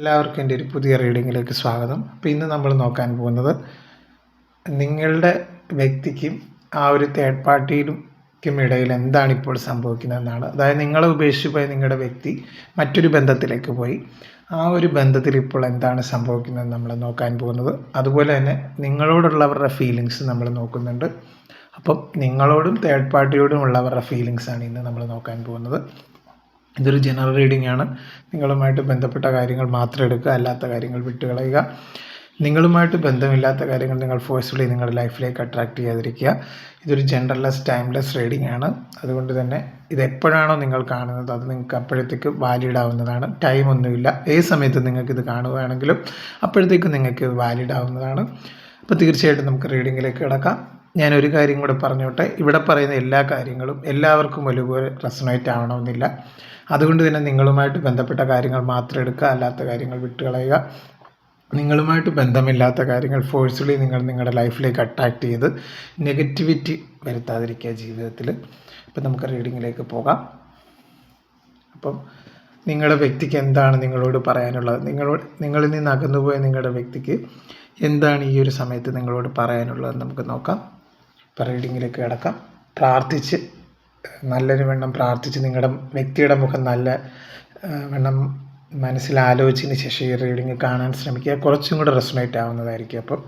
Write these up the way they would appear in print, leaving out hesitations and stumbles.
എല്ലാവർക്കും എൻ്റെ ഒരു പുതിയ റീഡിങ്ങിലേക്ക് സ്വാഗതം. അപ്പോൾ ഇന്ന് നമ്മൾ നോക്കാൻ പോകുന്നത് നിങ്ങളുടെ വ്യക്തിക്കും ആ ഒരു തേർഡ് പാർട്ടിയിലും ഇടയിൽ എന്താണ് ഇപ്പോൾ സംഭവിക്കുന്നതെന്നാണ്. അതായത് നിങ്ങളെ ഉപേക്ഷിച്ച് പോയ നിങ്ങളുടെ വ്യക്തി മറ്റൊരു ബന്ധത്തിലേക്ക് പോയി. ആ ഒരു ബന്ധത്തിൽ ഇപ്പോൾ എന്താണ് സംഭവിക്കുന്നതെന്ന് നമ്മൾ നോക്കാൻ പോകുന്നത്. അതുപോലെ തന്നെ നിങ്ങളോടുള്ളവരുടെ ഫീലിങ്സ് നമ്മൾ നോക്കുന്നുണ്ട്. അപ്പം നിങ്ങളോടും തേർഡ് പാർട്ടിയോടും ഉള്ളവരുടെ ഫീലിങ്സാണ് ഇന്ന് നമ്മൾ നോക്കാൻ പോകുന്നത്. ഇതൊരു ജനറൽ റീഡിംഗ് ആണ്. നിങ്ങളുമായിട്ട് ബന്ധപ്പെട്ട കാര്യങ്ങൾ മാത്രം എടുക്കുക, അല്ലാത്ത കാര്യങ്ങൾ വിട്ടുകളയുക. നിങ്ങളുമായിട്ട് ബന്ധമില്ലാത്ത കാര്യങ്ങൾ നിങ്ങൾ ഫോഴ്സ്ഫുള്ളി നിങ്ങളുടെ ലൈഫിലേക്ക് അട്രാക്റ്റ് ചെയ്യാതിരിക്കുക. ഇതൊരു ജെൻഡർലെസ് ടൈംലെസ് റീഡിംഗ് ആണ്. അതുകൊണ്ട് തന്നെ ഇത് എപ്പോഴാണോ നിങ്ങൾ കാണുന്നത് അത് നിങ്ങൾക്ക് അപ്പോഴത്തേക്ക് വാലിഡ് ആവുന്നതാണ്. ടൈമൊന്നുമില്ല. ഏത് സമയത്ത് നിങ്ങൾക്കിത് കാണുകയാണെങ്കിലും അപ്പോഴത്തേക്കും നിങ്ങൾക്ക് വാലിഡ് ആവുന്നതാണ്. അപ്പോൾ തീർച്ചയായിട്ടും നമുക്ക് റീഡിങ്ങിലേക്ക് കിടക്കാം. ഞാനൊരു കാര്യം കൂടെ പറഞ്ഞോട്ടെ. ഇവിടെ പറയുന്ന എല്ലാ കാര്യങ്ങളും എല്ലാവർക്കും ഒരുപോലെ റെസൊണേറ്റ് ആവണമെന്നില്ല. അതുകൊണ്ട് തന്നെ നിങ്ങളുമായിട്ട് ബന്ധപ്പെട്ട കാര്യങ്ങൾ മാത്രം എടുക്കുക, അല്ലാത്ത കാര്യങ്ങൾ വിട്ടുകളയുക. നിങ്ങളുമായിട്ട് ബന്ധമില്ലാത്ത കാര്യങ്ങൾ ഫോഴ്സ്ഫുള്ളി നിങ്ങളുടെ ലൈഫിലേക്ക് അട്രാക്റ്റ് ചെയ്ത് നെഗറ്റിവിറ്റി വരുത്താതിരിക്കുക ജീവിതത്തിൽ. അപ്പം നമുക്ക് റീഡിങ്ങിലേക്ക് പോകാം. അപ്പം നിങ്ങളുടെ വ്യക്തിക്ക് എന്താണ് നിങ്ങളോട് പറയാനുള്ളത്, നിങ്ങളിൽ നിന്ന് അകന്നുപോയ നിങ്ങളുടെ വ്യക്തിക്ക് എന്താണ് ഈ ഒരു സമയത്ത് നിങ്ങളോട് പറയാനുള്ളതെന്ന് നമുക്ക് നോക്കാം. ഇപ്പോൾ റീഡിങ്ങിലേക്ക് കിടക്കാം. പ്രാർത്ഥിച്ച് നല്ലൊരു വണ്ണം പ്രാർത്ഥിച്ച് നിങ്ങളുടെ വ്യക്തിയുടെ മുഖം നല്ല വണ്ണം മനസ്സിൽ ആലോചിച്ചതിന് ശേഷം ഈ റീഡിങ് കാണാൻ ശ്രമിക്കുക. കുറച്ചും കൂടെ റെസൊണേറ്റ് ആവുന്നതായിരിക്കും അപ്പോൾ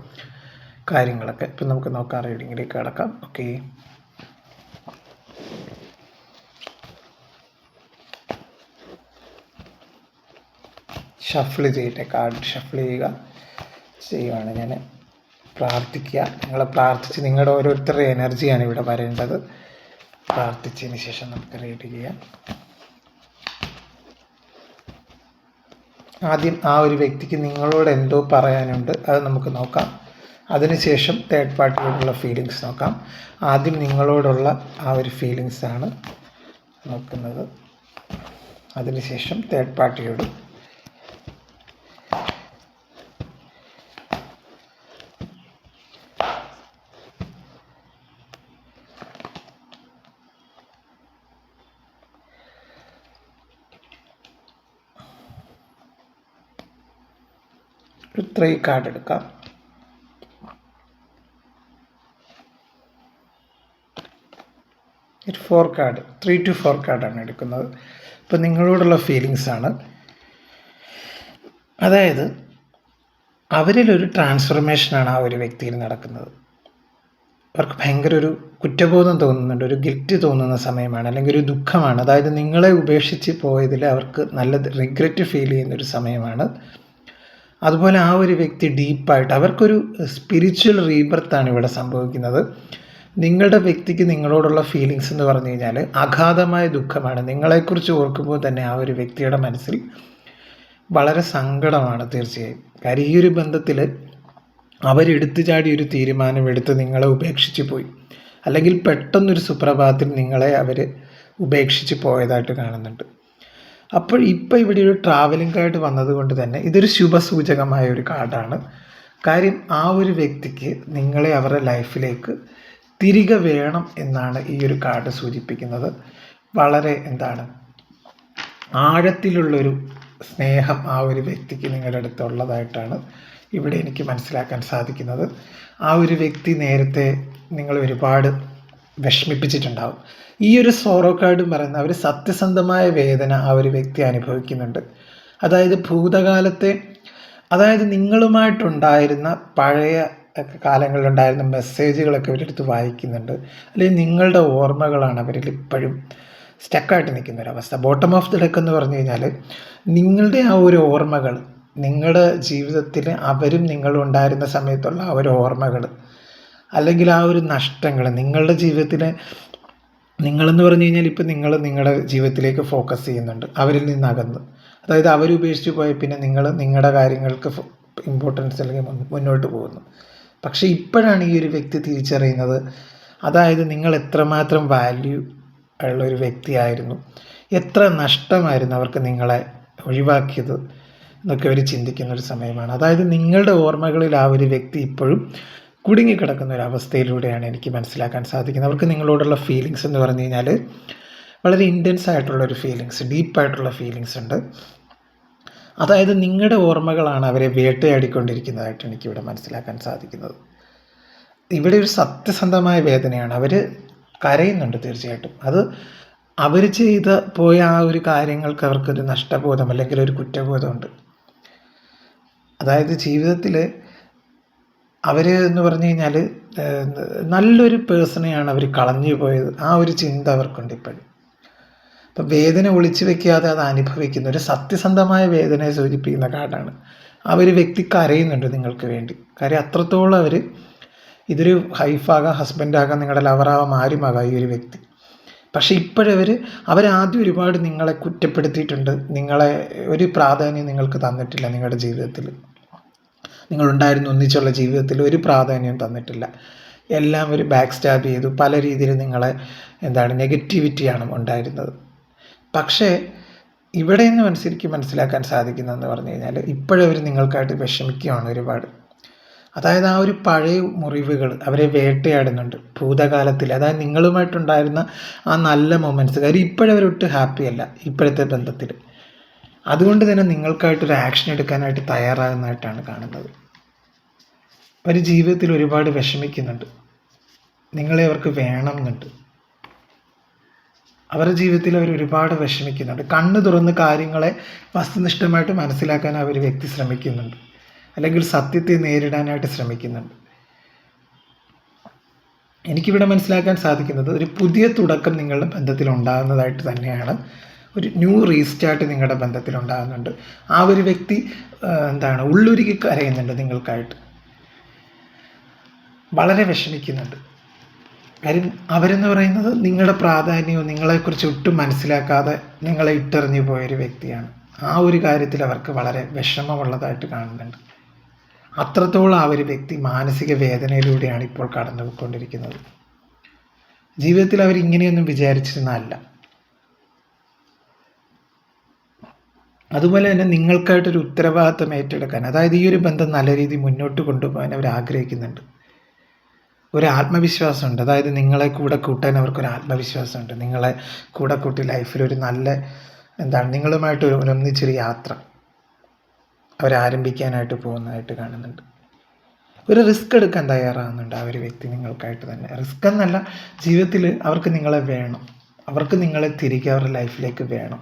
കാര്യങ്ങളൊക്കെ. ഇപ്പം നമുക്ക് നോക്കാം, റീഡിങ്ങിലേക്ക് കിടക്കാം. ഓക്കെ, ഷഫിൾ ചെയ്യട്ടെ. കാർഡ് ഷഫിൾ ചെയ്യുകയാണ് ഞാൻ. പ്രാർത്ഥിക്കുക. നിങ്ങൾ പ്രാർത്ഥിച്ച് നിങ്ങളുടെ ഓരോരുത്തരുടെ എനർജിയാണ് ഇവിടെ വരേണ്ടത്. പ്രാർത്ഥിച്ചതിന് ശേഷം നമുക്ക് റീഡ് ചെയ്യാം. ആദ്യം ആ ഒരു വ്യക്തിക്ക് നിങ്ങളോട് എന്തോ പറയാനുണ്ട്, അത് നമുക്ക് നോക്കാം. അതിനുശേഷം തേർഡ് പാർട്ടിയോടുള്ള ഫീലിങ്സ് നോക്കാം. ആദ്യം നിങ്ങളോടുള്ള ആ ഒരു ഫീലിങ്സാണ് നോക്കുന്നത്. അതിനുശേഷം തേർഡ് പാർട്ടിയോട്. ഒരു 3 കാർഡ് എടുക്കാം. ഒരു 4 കാർഡ്, 3 to 4 കാർഡാണ് എടുക്കുന്നത്. ഇപ്പം നിങ്ങളോടുള്ള ഫീലിങ്സാണ്. അതായത് അവരിലൊരു ട്രാൻസ്ഫർമേഷനാണ് ആ ഒരു വ്യക്തിയിൽ നടക്കുന്നത്. അവർക്ക് ഭയങ്കര ഒരു കുറ്റബോധം തോന്നുന്നുണ്ട്, ഒരു ഗിൽറ്റ് തോന്നുന്ന സമയമാണ്, അല്ലെങ്കിൽ ഒരു ദുഃഖമാണ്. അതായത് നിങ്ങളെ ഉപേക്ഷിച്ച് പോയതിൽ അവർക്ക് നല്ല റിഗ്രറ്റ് ഫീൽ ചെയ്യുന്നൊരു സമയമാണ്. അതുപോലെ ആ ഒരു വ്യക്തി ഡീപ്പായിട്ട് അവർക്കൊരു സ്പിരിച്വൽ റീബർത്താണ് ഇവിടെ സംഭവിക്കുന്നത്. നിങ്ങളുടെ വ്യക്തിക്ക് നിങ്ങളോടുള്ള ഫീലിങ്സ് എന്ന് പറഞ്ഞു കഴിഞ്ഞാൽ അഗാധമായ ദുഃഖമാണ്. നിങ്ങളെക്കുറിച്ച് ഓർക്കുമ്പോൾ തന്നെ ആ ഒരു വ്യക്തിയുടെ മനസ്സിൽ വളരെ സങ്കടമാണ് തീർച്ചയായും. കാര്യം ഈ ഒരു ബന്ധത്തിൽ അവരെടുത്തു ചാടി ഒരു തീരുമാനമെടുത്ത് നിങ്ങളെ ഉപേക്ഷിച്ച് പോയി, അല്ലെങ്കിൽ പെട്ടെന്നൊരു സുപ്രഭാതത്തിൽ നിങ്ങളെ അവർ ഉപേക്ഷിച്ച് പോയതായിട്ട് കാണുന്നുണ്ട്. അപ്പോൾ ഇപ്പോൾ ഇവിടെ ഒരു ട്രാവലിംഗ് കാർഡ് വന്നതുകൊണ്ട് തന്നെ ഇതൊരു ശുഭസൂചകമായ ഒരു കാർഡാണ്. കാര്യം ആ ഒരു വ്യക്തിക്ക് നിങ്ങളെ അവരുടെ ലൈഫിലേക്ക് തിരികെ വേണം എന്നാണ് ഈ ഒരു കാർഡ് സൂചിപ്പിക്കുന്നത്. വളരെ ആഴത്തിലുള്ളൊരു സ്നേഹം ആ ഒരു വ്യക്തിക്ക് നിങ്ങളുടെ അടുത്തുള്ളതായിട്ടാണ് ഇവിടെ എനിക്ക് മനസ്സിലാക്കാൻ സാധിക്കുന്നത്. ആ ഒരു വ്യക്തി നേരത്തെ നിങ്ങൾ ഒരുപാട് വിഷമിപ്പിച്ചിട്ടുണ്ടാവും. ഈ ഒരു സോറോ കാർഡും പറയുന്ന അവർ സത്യസന്ധമായ വേദന ആ ഒരു വ്യക്തി അനുഭവിക്കുന്നുണ്ട്. അതായത് ഭൂതകാലത്തെ, അതായത് നിങ്ങളുമായിട്ടുണ്ടായിരുന്ന പഴയ കാലങ്ങളിലുണ്ടായിരുന്ന മെസ്സേജുകളൊക്കെ അവരെടുത്ത് വായിക്കുന്നുണ്ട്. അല്ലെങ്കിൽ നിങ്ങളുടെ ഓർമ്മകളാണ് അവരിൽ ഇപ്പോഴും സ്റ്റക്കായിട്ട് നിൽക്കുന്നൊരവസ്ഥ. ബോട്ടം ഓഫ് ദി ഡെക്ക് എന്ന് പറഞ്ഞു കഴിഞ്ഞാൽ നിങ്ങളുടെ ആ ഒരു ഓർമ്മകൾ, നിങ്ങളുടെ ജീവിതത്തിൽ അവരും നിങ്ങളും ഉണ്ടായിരുന്ന സമയത്തുള്ള ആ ഒരു ഓർമ്മകൾ, അല്ലെങ്കിൽ ആ ഒരു നഷ്ടങ്ങൾ നിങ്ങളുടെ ജീവിതത്തിൽ, നിങ്ങളെന്ന് പറഞ്ഞു കഴിഞ്ഞാൽ ഇപ്പം നിങ്ങൾ നിങ്ങളുടെ ജീവിതത്തിലേക്ക് ഫോക്കസ് ചെയ്യുന്നുണ്ട് അവരിൽ നിന്നകന്ന്. അതായത് അവരുപേക്ഷിച്ച് പോയ പിന്നെ നിങ്ങൾ നിങ്ങളുടെ കാര്യങ്ങൾക്ക് ഇമ്പോർട്ടൻസ് അല്ലെങ്കിൽ മുന്നോട്ട് പോകുന്നു. പക്ഷേ ഇപ്പോഴാണ് ഈ ഒരു വ്യക്തി തിരിച്ചറിയുന്നത്, അതായത് നിങ്ങൾ എത്രമാത്രം വാല്യൂ ഉള്ളൊരു വ്യക്തിയായിരുന്നു, എത്ര നഷ്ടമായിരുന്നു അവർക്ക് നിങ്ങളെ ഒഴിവാക്കിയത് എന്നൊക്കെ അവർ ചിന്തിക്കുന്നൊരു സമയമാണ്. അതായത് നിങ്ങളുടെ ഓർമ്മകളിൽ ആ ഒരു വ്യക്തി ഇപ്പോഴും കുടുങ്ങിക്കിടക്കുന്ന ഒരു അവസ്ഥയിലൂടെയാണ് എനിക്ക് മനസ്സിലാക്കാൻ സാധിക്കുന്നത്. അവർക്ക് നിങ്ങളോടുള്ള ഫീലിങ്സ് എന്ന് പറഞ്ഞു കഴിഞ്ഞാൽ വളരെ ഇൻറ്റൻസ് ആയിട്ടുള്ളൊരു ഫീലിങ്സ്, ഡീപ്പായിട്ടുള്ള ഫീലിങ്സ് ഉണ്ട്. അതായത് നിങ്ങളുടെ ഓർമ്മകളാണ് അവരെ വേട്ടയാടിക്കൊണ്ടിരിക്കുന്നതായിട്ട് എനിക്കിവിടെ മനസ്സിലാക്കാൻ സാധിക്കുന്നത്. ഇവിടെ ഒരു സത്യസന്ധമായ വേദനയാണ്. അവർ കരയുന്നുണ്ട് തീർച്ചയായിട്ടും. അത് അവർ ചെയ്ത പോയ ആ ഒരു കാര്യങ്ങൾക്ക് അവർക്കൊരു നഷ്ടബോധം അല്ലെങ്കിൽ ഒരു കുറ്റബോധമുണ്ട്. അതായത് ജീവിതത്തിൽ അവർ എന്ന് പറഞ്ഞു കഴിഞ്ഞാൽ നല്ലൊരു പേഴ്സണെയാണ് അവർ കളഞ്ഞു പോയത്. ആ ഒരു ചിന്ത അവർക്കുണ്ട് ഇപ്പോഴും. അപ്പം വേദന ഒളിച്ചു വെക്കാതെ അത് അനുഭവിക്കുന്ന ഒരു സത്യസന്ധമായ വേദനയെ സൂചിപ്പിക്കുന്ന കാർഡാണ്. ആ ഒരു വ്യക്തി കരയുന്നുണ്ട് നിങ്ങൾക്ക് വേണ്ടി. കാര്യം അത്രത്തോളം അവർ ഇതൊരു വൈഫാകാം, ഹസ്ബൻഡാകാം, നിങ്ങളുടെ ലവറാകാം, ആരുമാകാം ഈ ഒരു വ്യക്തി. പക്ഷേ അവരാദ്യം ഒരുപാട് നിങ്ങളെ കുറ്റപ്പെടുത്തിയിട്ടുണ്ട്. നിങ്ങളെ ഒരു പ്രാധാന്യം നിങ്ങൾക്ക് തന്നിട്ടില്ല. നിങ്ങളുടെ ജീവിതത്തിൽ നിങ്ങളുണ്ടായിരുന്ന ഒന്നിച്ചുള്ള ജീവിതത്തിൽ ഒരു പ്രാധാന്യം തന്നിട്ടില്ല. എല്ലാം ഒരു ബാക്ക് സ്റ്റാബ് ചെയ്തു. പല രീതിയിൽ നിങ്ങളെ നെഗറ്റിവിറ്റിയാണ് ഉണ്ടായിരുന്നത്. പക്ഷേ ഇവിടെ നിന്ന് മനസ്സിലാക്കാൻ സാധിക്കുന്നതെന്ന് പറഞ്ഞു കഴിഞ്ഞാൽ ഇപ്പോഴവർ നിങ്ങൾക്കായിട്ട് വിഷമിക്കുകയാണ് ഒരുപാട്. അതായത് ആ ഒരു പഴയ മുറിവുകൾ അവരെ വേട്ടയാടുന്നുണ്ട് ഭൂതകാലത്തിൽ. അതായത് നിങ്ങളുമായിട്ടുണ്ടായിരുന്ന ആ നല്ല മൊമെൻറ്റ്സ്. കാര്യം ഇപ്പോഴവരൊട്ട് ഹാപ്പിയല്ല ഇപ്പോഴത്തെ ബന്ധത്തിൽ. അതുകൊണ്ട് തന്നെ നിങ്ങൾക്കായിട്ടൊരു ആക്ഷൻ എടുക്കാനായിട്ട് തയ്യാറാകുന്നതായിട്ടാണ് കാണുന്നത്. അവർ ജീവിതത്തിൽ ഒരുപാട് വിഷമിക്കുന്നുണ്ട്. നിങ്ങളെ അവർക്ക് വേണമെന്നുണ്ട്. അവരുടെ ജീവിതത്തിൽ അവർ ഒരുപാട് വിഷമിക്കുന്നുണ്ട്. കണ്ണ് തുറന്ന് കാര്യങ്ങളെ വസ്തുനിഷ്ഠമായിട്ട് മനസ്സിലാക്കാൻ ആ ഒരു വ്യക്തി ശ്രമിക്കുന്നുണ്ട്. അല്ലെങ്കിൽ സത്യത്തെ നേരിടാനായിട്ട് ശ്രമിക്കുന്നുണ്ട്. എനിക്കിവിടെ മനസ്സിലാക്കാൻ സാധിക്കുന്നത് ഒരു പുതിയ തുടക്കം നിങ്ങളുടെ ബന്ധത്തിൽ ഉണ്ടാകുന്നതായിട്ട് തന്നെയാണ്. ഒരു ന്യൂ റീസ്റ്റാർട്ട് നിങ്ങളുടെ ബന്ധത്തിൽ ഉണ്ടാകുന്നുണ്ട്. ആ ഒരു വ്യക്തി ഉള്ളുരുകി കരയുന്നുണ്ട് നിങ്ങൾക്കായിട്ട്. വളരെ വിഷമിക്കുന്നുണ്ട്. കാര്യം അവരെന്ന് പറയുന്നത് നിങ്ങളുടെ പ്രാധാന്യവും നിങ്ങളെക്കുറിച്ച് ഒട്ടും മനസ്സിലാക്കാതെ നിങ്ങളെ ഇട്ടെറിഞ്ഞു പോയൊരു വ്യക്തിയാണ്. ആ ഒരു കാര്യത്തിൽ അവർക്ക് വളരെ വിഷമമുള്ളതായിട്ട് കാണുന്നുണ്ട്. അത്രത്തോളം ആ ഒരു വ്യക്തി മാനസിക വേദനയിലൂടെയാണ് ഇപ്പോൾ കടന്നു പോയിക്കൊണ്ടിരിക്കുന്നത്. ജീവിതത്തിൽ അവരിങ്ങനെയൊന്നും വിചാരിച്ചിരുന്നതല്ല. അതുപോലെ തന്നെ നിങ്ങൾക്കായിട്ടൊരു ഉത്തരവാദിത്തം ഏറ്റെടുക്കാൻ, അതായത് ഈ ഒരു ബന്ധം നല്ല രീതിയിൽ മുന്നോട്ട് കൊണ്ടുപോകാൻ അവർ ആഗ്രഹിക്കുന്നുണ്ട്. ഒരു ആത്മവിശ്വാസമുണ്ട്. അതായത് നിങ്ങളെ കൂടെ കൂട്ടാൻ അവർക്കൊരു ആത്മവിശ്വാസമുണ്ട്. നിങ്ങളെ കൂടെ കൂട്ടി ലൈഫിലൊരു നല്ല നിങ്ങളുമായിട്ട് ഒന്നിച്ചൊരു യാത്ര അവരാരംഭിക്കാനായിട്ട് പോകുന്നതായിട്ട് കാണുന്നുണ്ട്. ഒരു റിസ്ക് എടുക്കാൻ തയ്യാറാകുന്നുണ്ട് ആ ഒരു വ്യക്തി നിങ്ങൾക്കായിട്ട് തന്നെ. റിസ്ക് എന്നല്ല, ജീവിതത്തിൽ അവർക്ക് നിങ്ങളെ വേണം. അവർക്ക് നിങ്ങളെ തിരികെ അവരുടെ ലൈഫിലേക്ക് വേണം.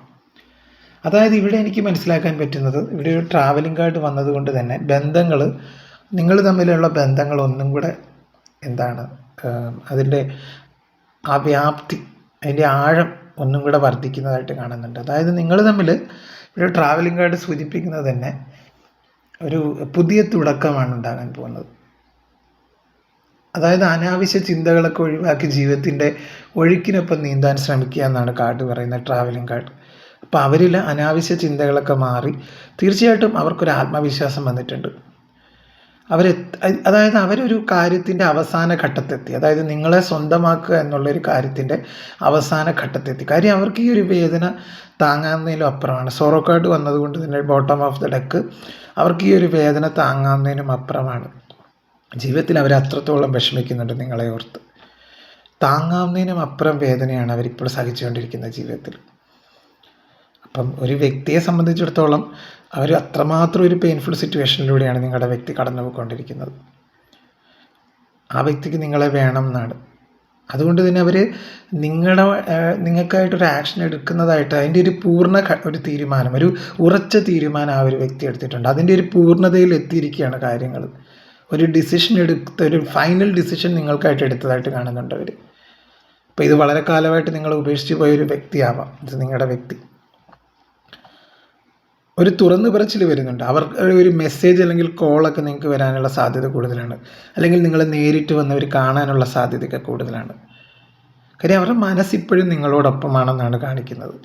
അതായത് ഇവിടെ എനിക്ക് മനസ്സിലാക്കാൻ പറ്റുന്നത്, ഇവിടെ ഒരു ട്രാവലിംഗ് കാർഡ് വന്നതുകൊണ്ട് തന്നെ ബന്ധങ്ങൾ, നിങ്ങൾ തമ്മിലുള്ള ബന്ധങ്ങൾ ഒന്നും കൂടെ അതിൻ്റെ ആ വ്യാപ്തി, അതിൻ്റെ ആഴം ഒന്നും കൂടെ വർദ്ധിക്കുന്നതായിട്ട് കാണുന്നുണ്ട്. അതായത് നിങ്ങൾ തമ്മിൽ ഒരു ട്രാവലിംഗ് കാർഡ് സൂചിപ്പിക്കുന്നത് തന്നെ ഒരു പുതിയ തുടക്കമാണ് ഉണ്ടാകാൻ പോകുന്നത്. അതായത് അനാവശ്യ ചിന്തകളൊക്കെ ഒഴിവാക്കി ജീവിതത്തിൻ്റെ ഒഴുക്കിനൊപ്പം നീന്താൻ ശ്രമിക്കുക എന്നാണ് കാർഡ് പറയുന്നത്, ട്രാവലിംഗ് കാർഡ്. അപ്പോൾ അവരിൽ അനാവശ്യ ചിന്തകളൊക്കെ മാറി തീർച്ചയായിട്ടും അവർക്കൊരു ആത്മവിശ്വാസം വന്നിട്ടുണ്ട്. അതായത് അവരൊരു കാര്യത്തിൻ്റെ അവസാന ഘട്ടത്തെത്തി. അതായത് നിങ്ങളെ സ്വന്തമാക്കുക എന്നുള്ളൊരു കാര്യത്തിൻ്റെ അവസാന ഘട്ടത്തെത്തി. കാര്യം അവർക്ക് ഈ ഒരു വേദന താങ്ങാവുന്നതിലും അപ്പുറമാണ്. സോറോ കാർഡ് വന്നതുകൊണ്ട് തന്നെ ബോട്ടം ഓഫ് ദ ഡെക്ക് അവർക്ക് ഈ ഒരു വേദന താങ്ങാവുന്നതിനും അപ്പുറമാണ്. ജീവിതത്തിൽ അവർ അത്രത്തോളം വിഷമിക്കുന്നുണ്ട് നിങ്ങളെ ഓർത്ത്. താങ്ങാവുന്നതിനും അപ്പുറം വേദനയാണ് അവരിപ്പോൾ സഹിച്ചുകൊണ്ടിരിക്കുന്നത് ജീവിതത്തിൽ. അപ്പം ഒരു വ്യക്തിയെ സംബന്ധിച്ചിടത്തോളം അവർ അത്രമാത്രം ഒരു പെയിൻഫുൾ സിറ്റുവേഷനിലൂടെയാണ് നിങ്ങളുടെ വ്യക്തി കടന്നു പോയിക്കൊണ്ടിരിക്കുന്നത്. ആ വ്യക്തിക്ക് നിങ്ങളെ വേണം എന്നാണ്. അതുകൊണ്ട് തന്നെ അവർ നിങ്ങൾക്കായിട്ടൊരു ആക്ഷൻ എടുക്കുന്നതായിട്ട് അതിൻ്റെ ഒരു ഒരു തീരുമാനം, ഒരു ഉറച്ച തീരുമാനം ആ ഒരു വ്യക്തി എടുത്തിട്ടുണ്ട്. അതിൻ്റെ ഒരു പൂർണ്ണതയിൽ എത്തിയിരിക്കുകയാണ് കാര്യങ്ങൾ. ഒരു ഒരു ഫൈനൽ ഡിസിഷൻ നിങ്ങൾക്കായിട്ട് എടുത്തതായിട്ട് കാണുന്നുണ്ട് അവർ. അപ്പോൾ ഇത് വളരെ കാലമായിട്ട് നിങ്ങൾ ഉപേക്ഷിച്ച് പോയൊരു വ്യക്തിയാവാം ഇത് നിങ്ങളുടെ വ്യക്തി. ഒരു തുറന്നു പറച്ചിൽ വരുന്നുണ്ട്. അവർക്ക് ഒരു മെസ്സേജ് അല്ലെങ്കിൽ കോളൊക്കെ നിങ്ങൾക്ക് വരാനുള്ള സാധ്യത കൂടുതലാണ്. അല്ലെങ്കിൽ നിങ്ങളെ നേരിട്ട് വന്നവർ കാണാനുള്ള സാധ്യതയൊക്കെ കൂടുതലാണ്. കാര്യം അവരുടെ മനസ്സിപ്പോഴും നിങ്ങളോടൊപ്പമാണെന്നാണ് കാണിക്കുന്നത്.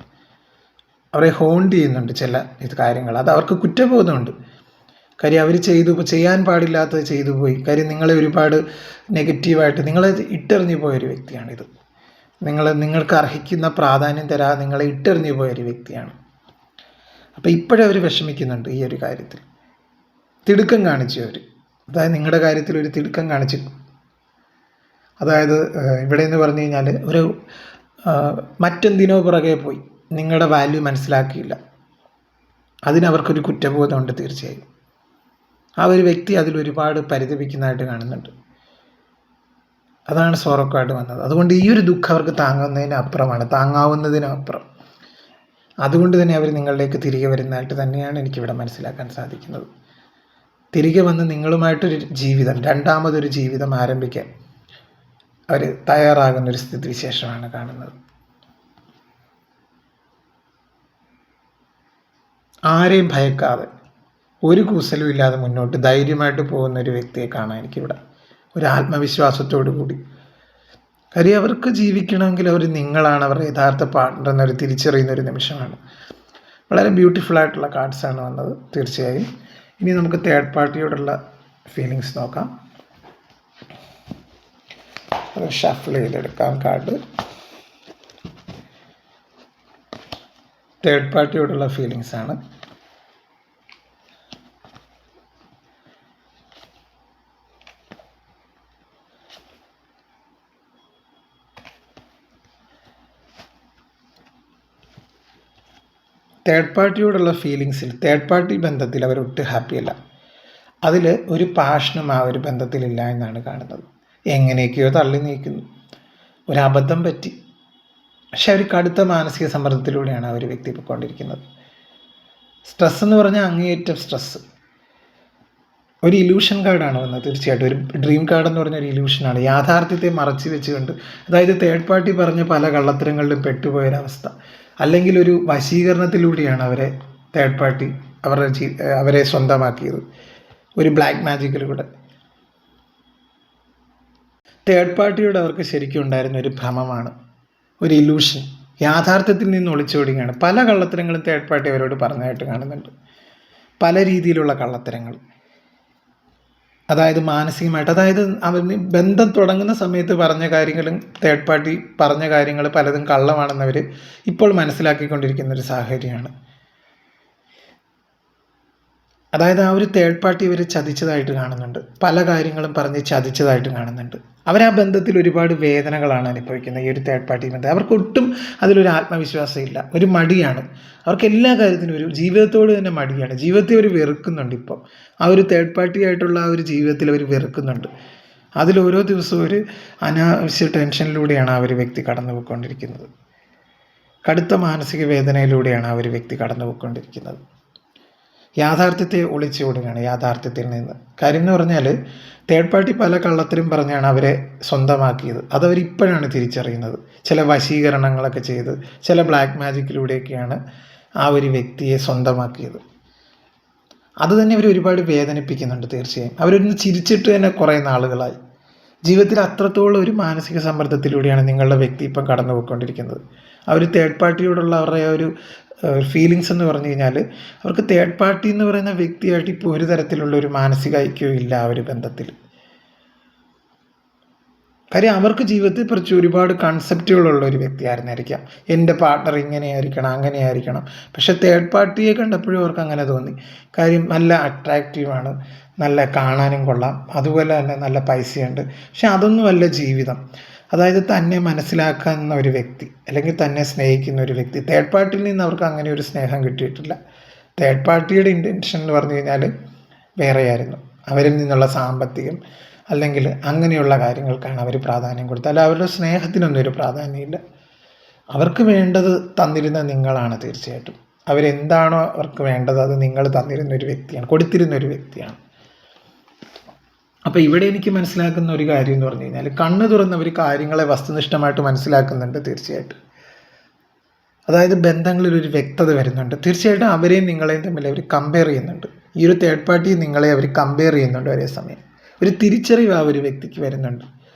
അവരെ ഹോണ്ട് ചെയ്യുന്നുണ്ട് ചില കാര്യങ്ങൾ. അത് അവർക്ക് കുറ്റബോധമുണ്ട്. കാര്യം അവർ ചെയ്യാൻ പാടില്ലാത്തത് ചെയ്തു പോയി. കാര്യം നിങ്ങളെ ഒരുപാട് നെഗറ്റീവായിട്ട് നിങ്ങളെ ഇട്ടെറിഞ്ഞു പോയൊരു വ്യക്തിയാണിത്. നിങ്ങൾക്ക് അർഹിക്കുന്ന പ്രാധാന്യം തരാതെ നിങ്ങളെ ഇട്ടെറിഞ്ഞു പോയൊരു വ്യക്തിയാണ്. അപ്പോൾ ഇപ്പോഴവർ വിഷമിക്കുന്നുണ്ട് ഈ ഒരു കാര്യത്തിൽ. തിടുക്കം കാണിച്ചു അവർ. അതായത് നിങ്ങളുടെ കാര്യത്തിൽ ഒരു തിടുക്കം കാണിച്ചു. അതായത് ഇവിടെ എന്ന് പറഞ്ഞു കഴിഞ്ഞാൽ ഒരു മറ്റെന്തിനോ പുറകെ പോയി നിങ്ങളുടെ വാല്യൂ മനസ്സിലാക്കിയില്ല. അതിനവർക്കൊരു കുറ്റബോധമുണ്ട് തീർച്ചയായും. ആ ഒരു വ്യക്തി അതിലൊരുപാട് പരിതപിക്കുന്നതായിട്ട് കാണുന്നുണ്ട്. അതാണ് സോറോ കാർഡ് വന്നത്. അതുകൊണ്ട് ഈ ഒരു ദുഃഖം അവർക്ക് താങ്ങാവുന്നതിനും അപ്പുറം. അതുകൊണ്ട് തന്നെ അവർ നിങ്ങളിലേക്ക് തിരികെ വരുന്നതായിട്ട് തന്നെയാണ് എനിക്കിവിടെ മനസ്സിലാക്കാൻ സാധിക്കുന്നത്. തിരികെ വന്ന് നിങ്ങളുമായിട്ടൊരു ജീവിതം, രണ്ടാമതൊരു ജീവിതം ആരംഭിക്കാൻ അവർ തയ്യാറാകുന്നൊരു സ്ഥിതിവിശേഷമാണ് കാണുന്നത്. ആരെയും ഭയക്കാതെ, ഒരു കൂസലും ഇല്ലാതെ മുന്നോട്ട് ധൈര്യമായിട്ട് പോകുന്ന ഒരു വ്യക്തിയെ കാണാൻ എനിക്കിവിടെ, ഒരു ആത്മവിശ്വാസത്തോടു കൂടി. കാര്യം അവർക്ക് ജീവിക്കണമെങ്കിൽ അവർ നിങ്ങളാണ് അവരുടെ യഥാർത്ഥ പാർട്ട്ണർ എന്നൊരു തിരിച്ചറിയുന്ന ഒരു നിമിഷമാണ്. വളരെ ബ്യൂട്ടിഫുൾ ആയിട്ടുള്ള കാർഡ്സാണ് വന്നത് തീർച്ചയായും. ഇനി നമുക്ക് തേർഡ് പാർട്ടിയോടുള്ള ഫീലിങ്സ് നോക്കാം. അത് ഷഫിൾ ചെയ്തെടുക്കാം കാർഡ്. തേർഡ് പാർട്ടിയോടുള്ള ഫീലിങ്സ് ആണ്. തേർഡ് പാർട്ടിയോടുള്ള ഫീലിങ്സിൽ, തേർഡ് പാർട്ടി ബന്ധത്തിൽ അവരൊട്ടും ഹാപ്പിയല്ല. അതിൽ ഒരു പാഷനും ആ ഒരു ബന്ധത്തിലില്ല എന്നാണ് കാണുന്നത്. എങ്ങനെയൊക്കെയോ തള്ളി നീക്കുന്നു, ഒരു അബദ്ധം പറ്റി. പക്ഷെ അവർ കടുത്ത മാനസിക സമ്മർദ്ദത്തിലൂടെയാണ് ആ ഒരു വ്യക്തി പോയിക്കൊണ്ടിരിക്കുന്നത്. സ്ട്രെസ് എന്ന് പറഞ്ഞാൽ അങ്ങേയറ്റം സ്ട്രെസ്സ്. ഒരു ഇലൂഷൻ കാർഡാണ് വന്നത് തീർച്ചയായിട്ടും. ഒരു ഡ്രീം കാർഡ് എന്ന് പറഞ്ഞ ഒരു ഇലൂഷനാണ്, യാഥാർത്ഥ്യത്തെ മറച്ചു വെച്ചുകൊണ്ട്. അതായത് തേർഡ് പാർട്ടി പറഞ്ഞ പല കള്ളത്തരങ്ങളിലും പെട്ടുപോയൊരവസ്ഥ, അല്ലെങ്കിൽ ഒരു വശീകരണത്തിലൂടെയാണ് തേർഡ് പാർട്ടി അവരെ സ്വന്തമാക്കിയത്, ഒരു ബ്ലാക്ക് മാജിക്കിലൂടെ. തേർഡ് പാർട്ടിയോട് അവർക്ക് ശരിക്കും ഉണ്ടായിരുന്ന ഒരു ഭ്രമമാണ്, ഒരു ഇലൂഷൻ. യാഥാർത്ഥ്യത്തിൽ നിന്ന് ഒളിച്ചോടുകയാണ്. പല കള്ളത്തരങ്ങളും തേർഡ് പാർട്ടി അവരോട് പറഞ്ഞതായിട്ട് കാണുന്നുണ്ട്, പല രീതിയിലുള്ള കള്ളത്തരങ്ങൾ. അതായത് മാനസികമായിട്ട്, അതായത് അവന് ബന്ധം തുടങ്ങുന്ന സമയത്ത് പറഞ്ഞ കാര്യങ്ങളും തേർഡ് പാർട്ടി പറഞ്ഞ കാര്യങ്ങൾ പലതും കള്ളമാണെന്നവർ ഇപ്പോൾ മനസ്സിലാക്കിക്കൊണ്ടിരിക്കുന്ന ഒരു സാഹചര്യമാണ്. അതായത് ആ ഒരു തേർഡ് പാർട്ടി ഇവർ ചതിച്ചതായിട്ട് കാണുന്നുണ്ട്, പല കാര്യങ്ങളും പറഞ്ഞ് ചതിച്ചതായിട്ട് കാണുന്നുണ്ട്. ആ ബന്ധത്തിൽ ഒരുപാട് വേദനകളാണ് അനുഭവിക്കുന്നത് ഈ ഒരു തേർഡ് പാർട്ടി ബന്ധം. അവർക്കൊട്ടും അതിലൊരു ആത്മവിശ്വാസം ഇല്ല, ഒരു മടിയാണ്. അവർക്ക് എല്ലാ കാര്യത്തിനും ഒരു ജീവിതത്തോട് തന്നെ മടിയാണ്. ജീവിതത്തെ അവർ വെറുക്കുന്നുണ്ട്. ഇപ്പോൾ ആ ഒരു തേർഡ് പാർട്ടി ആയിട്ടുള്ള ആ ഒരു ജീവിതത്തിൽ അവർ വെറുക്കുന്നുണ്ട്. അതിലോരോ ദിവസവും ഒരു അനാവശ്യ ടെൻഷനിലൂടെയാണ് ആ ഒരു വ്യക്തി കടന്നു പോയിക്കൊണ്ടിരിക്കുന്നത്. കടുത്ത മാനസിക വേദനയിലൂടെയാണ് ആ ഒരു വ്യക്തി കടന്നു പോയിക്കൊണ്ടിരിക്കുന്നത്. യാഥാർത്ഥ്യത്തെ ഒളിച്ചോടുകയാണ്, യാഥാർത്ഥ്യത്തിൽ നിന്ന്. കാര്യം എന്ന് പറഞ്ഞാൽ തേർഡ് പാർട്ടി പല കള്ളത്തരം പറഞ്ഞാണ് അവരെ സ്വന്തമാക്കിയത്. അതവരിപ്പോഴാണ് തിരിച്ചറിയുന്നത്. ചില വശീകരണങ്ങളൊക്കെ ചെയ്ത്, ചില ബ്ലാക്ക് മാജിക്കിലൂടെയൊക്കെയാണ് ആ ഒരു വ്യക്തിയെ സ്വന്തമാക്കിയത്. അത് തന്നെ അവർ ഒരുപാട് വേദനിപ്പിക്കുന്നുണ്ട് തീർച്ചയായും. അവരൊന്ന് ചിരിച്ചിട്ട് തന്നെ കുറേ നാളുകളായി. ജീവിതത്തിൽ അത്രത്തോളം ഒരു മാനസിക സമ്മർദ്ദത്തിലൂടെയാണ് നിങ്ങളുടെ വ്യക്തി ഇപ്പം കടന്നു പോയിക്കൊണ്ടിരിക്കുന്നത്. ആ ഒരു തേർഡ് പാർട്ടിയോടുള്ള അവരുടെ ഒരു ഫീലിങ്സ് എന്ന് പറഞ്ഞു കഴിഞ്ഞാൽ, അവർക്ക് തേർഡ് പാർട്ടി എന്ന് പറയുന്ന വ്യക്തിയായിട്ട് ഇപ്പോൾ ഒരു തരത്തിലുള്ള ഒരു മാനസിക ഐക്യവും ഇല്ല ആ ഒരു ബന്ധത്തിൽ. കാര്യം അവർക്ക് ജീവിതത്തെ കുറിച്ച് ഒരുപാട് കൺസെപ്റ്റുകളുള്ള ഒരു വ്യക്തിയായിരുന്നായിരിക്കാം. എൻ്റെ പാർട്ട്ണർ ഇങ്ങനെയായിരിക്കണം, അങ്ങനെയായിരിക്കണം. പക്ഷെ തേർഡ് പാർട്ടിയെ കണ്ടപ്പോഴും അവർക്ക് അങ്ങനെ തോന്നി. കാര്യം നല്ല അട്രാക്റ്റീവാണ്, നല്ല കാണാനും കൊള്ളാം, അതുപോലെ തന്നെ നല്ല പൈസയുണ്ട്. പക്ഷെ അതൊന്നുമല്ല ജീവിതം. അതായത് തന്നെ മനസ്സിലാക്കുന്ന ഒരു വ്യക്തി, അല്ലെങ്കിൽ തന്നെ സ്നേഹിക്കുന്ന ഒരു വ്യക്തി. തേർഡ് പാർട്ടിയിൽ നിന്ന് അവർക്ക് അങ്ങനെ ഒരു സ്നേഹം കിട്ടിയിട്ടില്ല. തേർഡ് പാർട്ടിയുടെ ഇൻറ്റൻഷൻ എന്ന് പറഞ്ഞു കഴിഞ്ഞാൽ വേറെയായിരുന്നു. അവരിൽ നിന്നുള്ള സാമ്പത്തികം അല്ലെങ്കിൽ അങ്ങനെയുള്ള കാര്യങ്ങൾക്കാണ് അവർ പ്രാധാന്യം കൊടുത്തത്. അല്ല, അവരുടെ സ്നേഹത്തിനൊന്നും ഒരു പ്രാധാന്യമില്ല. അവർക്ക് വേണ്ടത് തന്നിരുന്ന നിങ്ങളാണ് തീർച്ചയായിട്ടും. അവരെന്താണോ അവർക്ക് വേണ്ടത് അത് നിങ്ങൾ തന്നിരുന്ന ഒരു വ്യക്തിയാണ്, കൊടുത്തിരുന്ന ഒരു വ്യക്തിയാണ്. അപ്പോൾ ഇവിടെ എനിക്ക് മനസ്സിലാക്കുന്ന ഒരു കാര്യം എന്ന് പറഞ്ഞു കഴിഞ്ഞാൽ, കണ്ണ് തുറന്നവർ കാര്യങ്ങളെ വസ്തുനിഷ്ഠമായിട്ട് മനസ്സിലാക്കുന്നുണ്ട് തീർച്ചയായിട്ടും. അതായത് ബന്ധങ്ങളിൽ ഒരു വ്യക്തത വരുന്നുണ്ട് തീർച്ചയായിട്ടും. അവരെയും നിങ്ങളെയും തമ്മിൽ അവർ കമ്പയർ ചെയ്യുന്നുണ്ട്. ഈ ഒരു തേർഡ് പാർട്ടി നിങ്ങളെ അവർ കമ്പയർ ചെയ്യുന്നുണ്ട്. ഒരേ സമയം ഒരു തിരിച്ചറിവ് ആ ഒരു വ്യക്തിക്ക് വരുന്നുണ്ട്,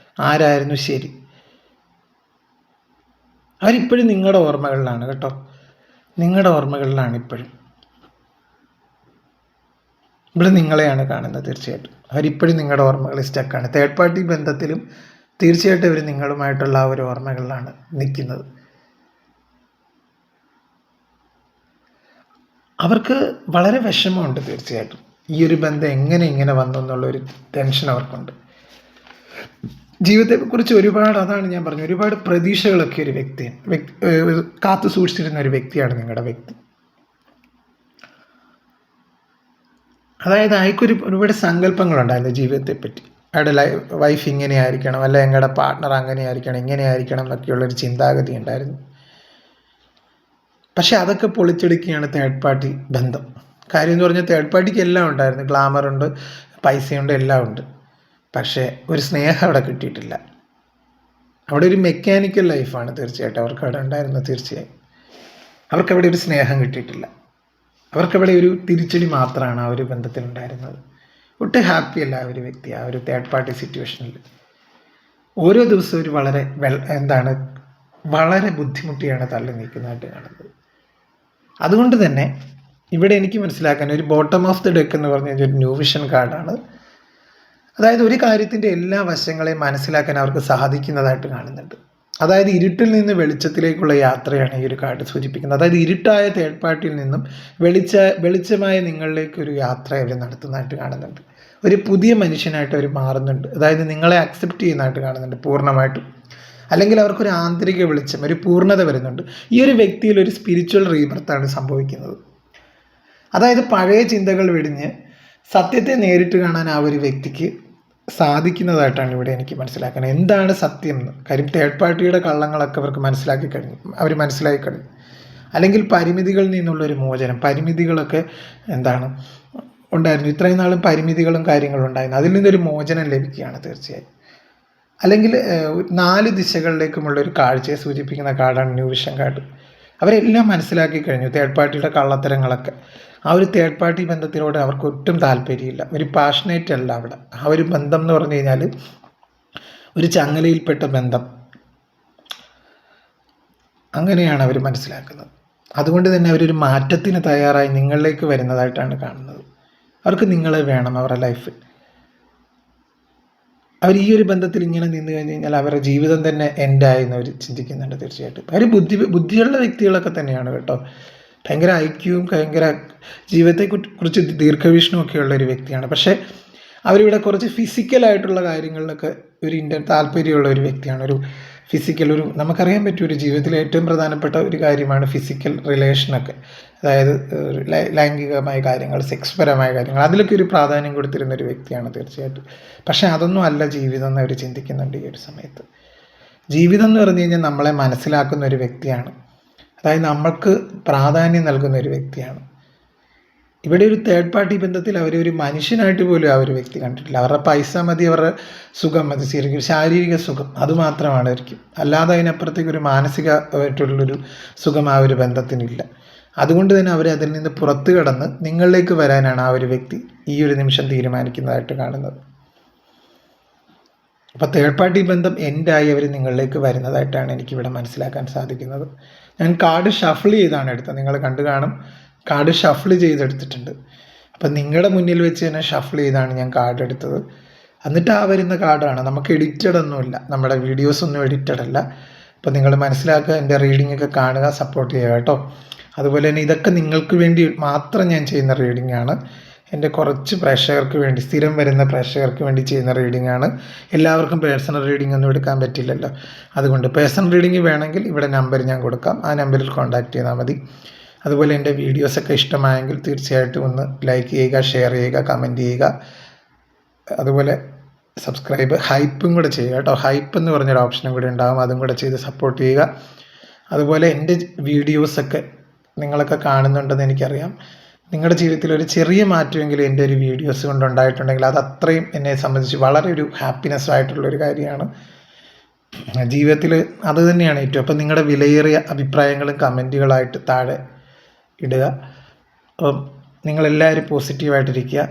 ആരായിരുന്നു ശരി. അവരിപ്പോഴും നിങ്ങളുടെ ഓർമ്മകളിലാണ് കേട്ടോ, നിങ്ങളുടെ ഓർമ്മകളിലാണ് ഇപ്പോഴും. ഇവിടെ നിങ്ങളെയാണ് കാണുന്നത് തീർച്ചയായിട്ടും. അവരിപ്പോഴും നിങ്ങളുടെ ഓർമ്മകളിൽ സ്റ്റക്കാണ്. തേർഡ് പാർട്ടി ബന്ധത്തിലും തീർച്ചയായിട്ടും അവർ നിങ്ങളുമായിട്ടുള്ള ആ ഒരു ഓർമ്മകളിലാണ് നിൽക്കുന്നത്. അവർക്ക് വളരെ വിഷമമുണ്ട് തീർച്ചയായിട്ടും. ഈ ഒരു ബന്ധം എങ്ങനെ ഇങ്ങനെ വന്നു എന്നുള്ളൊരു ടെൻഷൻ അവർക്കുണ്ട്. ജീവിതത്തെക്കുറിച്ച് ഒരുപാട്, അതാണ് ഞാൻ പറഞ്ഞു, ഒരുപാട് പ്രതീക്ഷകളൊക്കെ ഒരു കാത്തു സൂക്ഷിച്ചിരുന്ന ഒരു വ്യക്തിയാണ് നിങ്ങളുടെ വ്യക്തി. അതായത് അയാൾക്കൊരു ഒരുപാട് സങ്കല്പങ്ങളുണ്ടായിരുന്നു ജീവിതത്തെപ്പറ്റി. അയാളുടെ വൈഫ് ഇങ്ങനെ ആയിരിക്കണം, അല്ല ഞങ്ങളുടെ പാർട്ട്ണർ അങ്ങനെ ആയിരിക്കണം, ഇങ്ങനെ ആയിരിക്കണം എന്നൊക്കെയുള്ളൊരു ചിന്താഗതി ഉണ്ടായിരുന്നു. പക്ഷെ അതൊക്കെ പൊളിച്ചെടുക്കുകയാണ് തേർഡ് പാർട്ടി ബന്ധം. കാര്യം എന്ന് പറഞ്ഞാൽ തേർഡ് പാർട്ടിക്ക് എല്ലാം ഉണ്ടായിരുന്നു, ഗ്ലാമറുണ്ട്, പൈസയുണ്ട്, എല്ലാം ഉണ്ട്. പക്ഷേ ഒരു സ്നേഹം അവിടെ കിട്ടിയിട്ടില്ല. അവിടെ ഒരു മെക്കാനിക്കൽ ലൈഫാണ് തീർച്ചയായിട്ടും അവർക്ക് അവിടെ ഉണ്ടായിരുന്നത്. തീർച്ചയായും അവർക്കവിടെ ഒരു സ്നേഹം കിട്ടിയിട്ടില്ല. അവർക്കവിടെ ഒരു തിരിച്ചടി മാത്രമാണ് ആ ഒരു ബന്ധത്തിലുണ്ടായിരുന്നത്. ഒട്ടും ഹാപ്പിയല്ല ആ ഒരു വ്യക്തി ആ ഒരു തേർഡ് പാർട്ടി സിറ്റുവേഷനിൽ. ഓരോ ദിവസവും ഒരു വളരെ ബുദ്ധിമുട്ടിയാണ് തള്ളി നീക്കുന്നതായിട്ട് കാണുന്നത്. അതുകൊണ്ട് തന്നെ ഇവിടെ എനിക്ക് മനസ്സിലാക്കാൻ ഒരു ബോട്ടം ഓഫ് ദി ഡെക്ക് എന്ന് പറഞ്ഞ ഒരു ന്യൂ വിഷൻ കാർഡാണ്. അതായത് ഒരു കാര്യത്തിൻ്റെ എല്ലാ വശങ്ങളെയും മനസ്സിലാക്കാൻ അവർക്ക് സാധിക്കുന്നതായിട്ട് കാണുന്നുണ്ട്. അതായത് ഇരുട്ടിൽ നിന്ന് വെളിച്ചത്തിലേക്കുള്ള യാത്രയാണ് ഈ ഒരു കാർഡ് സൂചിപ്പിക്കുന്നത്. അതായത് ഇരുട്ടായ തേർഡ് പാർട്ടിയിൽ നിന്നും വെളിച്ചമായ നിങ്ങളിലേക്കൊരു യാത്ര അവർ നടത്തുന്നതായിട്ട് കാണുന്നുണ്ട്. ഒരു പുതിയ മനുഷ്യനായിട്ട് അവർ മാറുന്നുണ്ട്. അതായത് നിങ്ങളെ അക്സെപ്റ്റ് ചെയ്യുന്നതായിട്ട് കാണുന്നുണ്ട് പൂർണ്ണമായിട്ടും. അല്ലെങ്കിൽ അവർക്കൊരു ആന്തരിക വെളിച്ചം, ഒരു പൂർണ്ണത വരുന്നുണ്ട്. ഈ ഒരു വ്യക്തിയിൽ ഒരു സ്പിരിച്വൽ റീബർത്താണ് സംഭവിക്കുന്നത്. അതായത് പഴയ ചിന്തകൾ വെടിഞ്ഞ് സത്യത്തെ നേരിട്ട് കാണാൻ ആ ഒരു വ്യക്തിക്ക് സാധിക്കുന്നതായിട്ടാണ് ഇവിടെ എനിക്ക് മനസ്സിലാക്കുന്നത്. എന്താണ് സത്യം എന്ന്. കാര്യം തേർഡ് പാർട്ടിയുടെ കള്ളങ്ങളൊക്കെ അവർക്ക് മനസ്സിലാക്കി കഴിഞ്ഞു. അല്ലെങ്കിൽ പരിമിതികളിൽ നിന്നുള്ളൊരു മോചനം. പരിമിതികളൊക്കെ ഉണ്ടായിരുന്നു, ഇത്രയും നാളും പരിമിതികളും കാര്യങ്ങളും ഉണ്ടായിരുന്നു. അതിൽ നിന്നൊരു മോചനം ലഭിക്കുകയാണ് തീർച്ചയായും. അല്ലെങ്കിൽ 4 ദിശകളിലേക്കുമുള്ള ഒരു കാഴ്ചയെ സൂചിപ്പിക്കുന്ന കാർഡാണ് ന്യൂ വിഷൻ കാർഡ്. അവരെല്ലാം മനസ്സിലാക്കി കഴിഞ്ഞു തേർഡ് പാർട്ടിയുടെ കള്ളത്തരങ്ങളൊക്കെ. ആ ഒരു തേർഡ് പാർട്ടി ബന്ധത്തിനോട് അവർക്ക് ഒട്ടും താല്പര്യമില്ല. ഒരു പാഷനേറ്റ് അല്ല അവിടെ. ആ ഒരു ബന്ധം എന്ന് പറഞ്ഞു കഴിഞ്ഞാൽ ഒരു ചങ്ങലയിൽപ്പെട്ട ബന്ധം, അങ്ങനെയാണ് അവർ മനസ്സിലാക്കുന്നത്. അതുകൊണ്ട് തന്നെ അവരൊരു മാറ്റത്തിന് തയ്യാറായി നിങ്ങളിലേക്ക് വരുന്നതായിട്ടാണ് കാണുന്നത്. അവർക്ക് നിങ്ങളെ വേണം അവരുടെ ലൈഫിൽ. അവർ ഈ ഒരു ബന്ധത്തിൽ ഇങ്ങനെ നിന്ന് കഴിഞ്ഞ് കഴിഞ്ഞാൽ അവരുടെ ജീവിതം തന്നെ എൻഡായി എന്ന് അവർ ചിന്തിക്കുന്നുണ്ട് തീർച്ചയായിട്ടും. അവർ ബുദ്ധിയുള്ള വ്യക്തികളൊക്കെ തന്നെയാണ് കേട്ടോ. ഭയങ്കര ഐക്യവും ഭയങ്കര ജീവിതത്തെ കുറിച്ച് ദീർഘവീക്ഷണമൊക്കെ ഉള്ള ഒരു വ്യക്തിയാണ്. പക്ഷേ അവരിവിടെ കുറച്ച് ഫിസിക്കലായിട്ടുള്ള കാര്യങ്ങളിലൊക്കെ ഒരു താല്പര്യമുള്ള ഒരു വ്യക്തിയാണ്. നമുക്കറിയാൻ പറ്റും ഒരു ജീവിതത്തിലെ ഏറ്റവും പ്രധാനപ്പെട്ട ഒരു കാര്യമാണ് ഫിസിക്കൽ റിലേഷനൊക്കെ. അതായത് ലൈംഗികമായ കാര്യങ്ങൾ, സെക്സ് പരമായ കാര്യങ്ങൾ, അതിലൊക്കെ ഒരു പ്രാധാന്യം കൊടുത്തിരുന്ന ഒരു വ്യക്തിയാണ് തീർച്ചയായിട്ടും. പക്ഷേ അതൊന്നും അല്ല ജീവിതം എന്ന് അവർ ചിന്തിക്കുന്നുണ്ട് ഈ ഒരു സമയത്ത്. ജീവിതം എന്ന് പറഞ്ഞു കഴിഞ്ഞാൽ നമ്മളെ മനസ്സിലാക്കുന്ന ഒരു വ്യക്തിയാണ്. അതായത് നമ്മൾക്ക് പ്രാധാന്യം നൽകുന്ന ഒരു വ്യക്തിയാണ്. ഇവിടെ ഒരു തേർഡ് പാർട്ടി ബന്ധത്തിൽ അവരൊരു മനുഷ്യനായിട്ട് പോലും ആ ഒരു വ്യക്തി കണ്ടിട്ടില്ല. അവരുടെ പൈസ മതി, അവരുടെ സുഖം മതി, ശാരീരിക സുഖം അതുമാത്രമാണ് അവർക്ക്. അല്ലാതെ അതിനപ്പുറത്തേക്ക് ഒരു മാനസികമായിട്ടുള്ളൊരു സുഖം ആ ഒരു ബന്ധത്തിനില്ല. അതുകൊണ്ട് തന്നെ അവർ അതിൽ നിന്ന് പുറത്തു കടന്ന് നിങ്ങളിലേക്ക് വരാനാണ് ആ ഒരു വ്യക്തി ഈ ഒരു നിമിഷം തീരുമാനിക്കുന്നതായിട്ട് കാണുന്നത്. അപ്പോൾ തേർഡ് പാർട്ടി ബന്ധം എൻഡായി അവർ നിങ്ങളിലേക്ക് വരുന്നതായിട്ടാണ് എനിക്കിവിടെ മനസ്സിലാക്കാൻ സാധിക്കുന്നത്. ഞാൻ കാർഡ് ഷഫിൾ ചെയ്താണ് എടുത്തത്. നിങ്ങൾ കണ്ടു കാണും, കാർഡ് ഷഫിൾ ചെയ്തെടുത്തിട്ടുണ്ട്. അപ്പം നിങ്ങളുടെ മുന്നിൽ വെച്ച് തന്നെ ഷഫിൾ ചെയ്താണ് ഞാൻ കാർഡ് എടുത്തത്. എന്നിട്ട് ആ വരുന്ന കാർഡാണ്. നമുക്ക് എഡിറ്റഡ് ഒന്നുമില്ല, നമ്മുടെ വീഡിയോസ് ഒന്നും എഡിറ്റഡ് അല്ല. അപ്പം നിങ്ങൾ മനസ്സിലാക്കുക, എൻ്റെ റീഡിംഗ് ഒക്കെ കാണുക, സപ്പോർട്ട് ചെയ്യുക കേട്ടോ. അതുപോലെ തന്നെ ഇതൊക്കെ നിങ്ങൾക്ക് വേണ്ടി മാത്രം ഞാൻ ചെയ്യുന്ന റീഡിംഗ് ആണ്. എൻ്റെ കുറച്ച് പ്രേക്ഷകർക്ക് വേണ്ടി, സ്ഥിരം വരുന്ന പ്രേക്ഷകർക്ക് വേണ്ടി ചെയ്യുന്ന റീഡിംഗ് ആണ്. എല്ലാവർക്കും പേഴ്സണൽ റീഡിംഗ് ഒന്നും എടുക്കാൻ പറ്റില്ലല്ലോ. അതുകൊണ്ട് പേഴ്സണൽ റീഡിംഗ് വേണമെങ്കിൽ ഇവിടെ നമ്പർ ഞാൻ കൊടുക്കാം, ആ നമ്പറിൽ കോൺടാക്റ്റ് ചെയ്താൽ മതി. അതുപോലെ എൻ്റെ വീഡിയോസൊക്കെ ഇഷ്ടമായെങ്കിൽ തീർച്ചയായിട്ടും ഒന്ന് ലൈക്ക് ചെയ്യുക, ഷെയർ ചെയ്യുക, കമൻറ്റ് ചെയ്യുക. അതുപോലെ സബ്സ്ക്രൈബ്, ഹൈപ്പും കൂടെ ചെയ്യുക കേട്ടോ. ഹൈപ്പ് എന്ന് പറഞ്ഞൊരു ഓപ്ഷനും കൂടി ഉണ്ടാകും, അതും കൂടെ ചെയ്ത് സപ്പോർട്ട് ചെയ്യുക. അതുപോലെ എൻ്റെ വീഡിയോസൊക്കെ നിങ്ങളൊക്കെ കാണുന്നുണ്ടെന്ന് എനിക്കറിയാം. നിങ്ങളുടെ ജീവിതത്തിൽ ഒരു ചെറിയ മാറ്റമെങ്കിലും എൻ്റെ ഒരു വീഡിയോസ് കൊണ്ടുണ്ടായിട്ടുണ്ടെങ്കിൽ അത് അത്രയും എന്നെ സംബന്ധിച്ച് വളരെ ഒരു ഹാപ്പിനെസ് ആയിട്ടുള്ളൊരു കാര്യമാണ്. ജീവിതത്തിൽ അത് തന്നെയാണ് ഏറ്റവും. അപ്പം നിങ്ങളുടെ വിലയേറിയ അഭിപ്രായങ്ങളും കമൻറ്റുകളായിട്ട് താഴെ ഇടുക. അപ്പം നിങ്ങളെല്ലാവരും പോസിറ്റീവായിട്ടിരിക്കുക.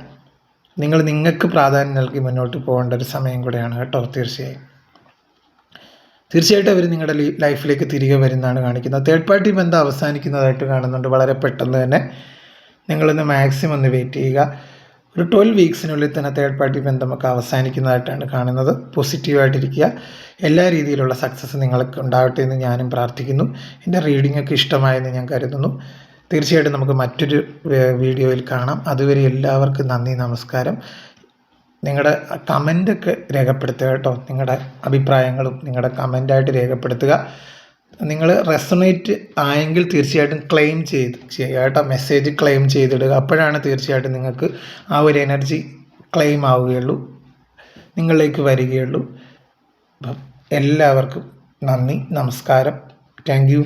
നിങ്ങൾക്ക് പ്രാധാന്യം നൽകി മുന്നോട്ട് പോകേണ്ട ഒരു സമയം കൂടെയാണ് കേട്ടോ. തീർച്ചയായിട്ടും അവർ നിങ്ങളുടെ ലൈഫിലേക്ക് തിരികെ വരുന്നതാണ് കാണിക്കുന്നത്. തേർഡ് പാർട്ടി ബന്ധം അവസാനിക്കുന്നതായിട്ട് കാണുന്നുണ്ട്. വളരെ പെട്ടെന്ന് തന്നെ നിങ്ങളൊന്ന് മാക്സിമം ഒന്ന് വെയിറ്റ് ചെയ്യുക. ഒരു 12 വീക്സിനുള്ളിൽ തന്നെ തേർഡ് പാർട്ടി ബന്ധമൊക്കെ അവസാനിക്കുന്നതായിട്ടാണ് കാണുന്നത്. പോസിറ്റീവായിട്ടിരിക്കുക. എല്ലാ രീതിയിലുള്ള സക്സസ് നിങ്ങൾക്ക് ഉണ്ടാവട്ടെ എന്ന് ഞാനും പ്രാർത്ഥിക്കുന്നു. എൻ്റെ റീഡിംഗ് ഒക്കെ ഇഷ്ടമായെന്ന് ഞാൻ കരുതുന്നു. തീർച്ചയായിട്ടും നമുക്ക് മറ്റൊരു വീഡിയോയിൽ കാണാം. അതുവരെ എല്ലാവർക്കും നന്ദി, നമസ്കാരം. നിങ്ങളുടെ കമൻ്റൊക്കെ രേഖപ്പെടുത്തുക കേട്ടോ. നിങ്ങളുടെ അഭിപ്രായങ്ങളും നിങ്ങളുടെ കമൻ്റായിട്ട് രേഖപ്പെടുത്തുക. നിങ്ങൾ റെസൊണേറ്റ് ആയെങ്കിൽ തീർച്ചയായിട്ടും ക്ലെയിം ചെയ്യുക കേട്ടോ. മെസ്സേജ് ക്ലെയിം ചെയ്തിടുക. അപ്പോഴാണ് തീർച്ചയായിട്ടും നിങ്ങൾക്ക് ആ ഒരു എനർജി ക്ലെയിം ആവുകയുള്ളൂ, നിങ്ങളിലേക്ക് വരികയുള്ളൂ. അപ്പം എല്ലാവർക്കും നന്ദി, നമസ്കാരം, താങ്ക് യു.